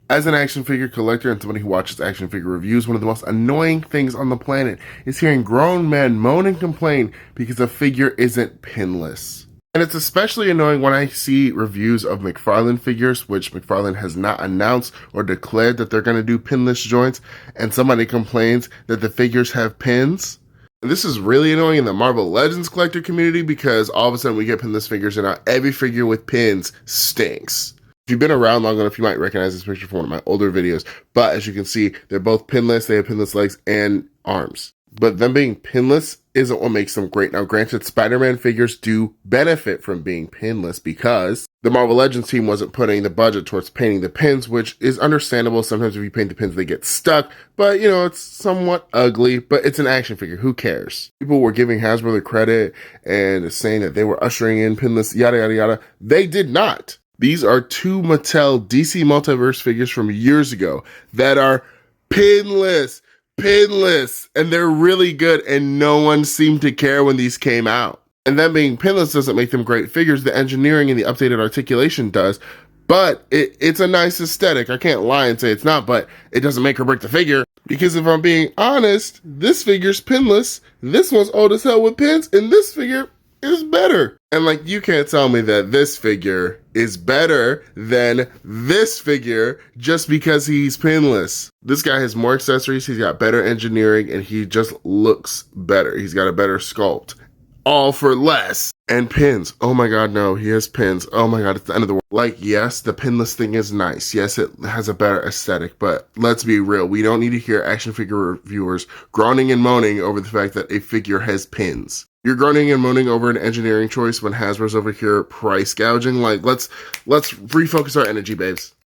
As an action figure collector and somebody who watches action figure reviews, one of the most annoying things on the planet is hearing grown men moan and complain because a figure isn't pinless. And it's especially annoying when I see reviews of McFarlane figures, which McFarlane has not announced or declared that they're going to do pinless joints, and somebody complains that the figures have pins. And this is really annoying in the Marvel Legends collector community because all of a sudden we get pinless figures and now every figure with pins stinks. If you've been around long enough, you might recognize this picture from one of my older videos. But as you can see, they're both pinless. They have pinless legs and arms. But them being pinless isn't what makes them great. Now, granted, Spider-Man figures do benefit from being pinless because the Marvel Legends team wasn't putting the budget towards painting the pins, which is understandable. Sometimes if you paint the pins, they get stuck. But, you know, it's somewhat ugly, but it's an action figure. Who cares? People were giving Hasbro the credit and saying that they were ushering in pinless, yada, yada, yada. They did not. These are two Mattel DC Multiverse figures from years ago that are pinless, and they're really good, and no one seemed to care when these came out. And them being pinless doesn't make them great figures. The engineering and the updated articulation does, but it's a nice aesthetic. I can't lie and say it's not, but it doesn't make or break the figure. Because if I'm being honest, this figure's pinless, this one's old as hell with pins, and this figure is better. And like, you can't tell me that this figure is better than this figure just because he's pinless. This guy has more accessories, he's got better engineering, and he just looks better. He's got a better sculpt. All for less. And pins. Oh my god, no, he has pins. Oh my god, it's the end of the world. Like, yes, the pinless thing is nice. Yes, it has a better aesthetic, but let's be real. We don't need to hear action figure reviewers groaning and moaning over the fact that a figure has pins. You're groaning and moaning over an engineering choice when Hasbro's over here price gouging. Like, let's refocus our energy, babes.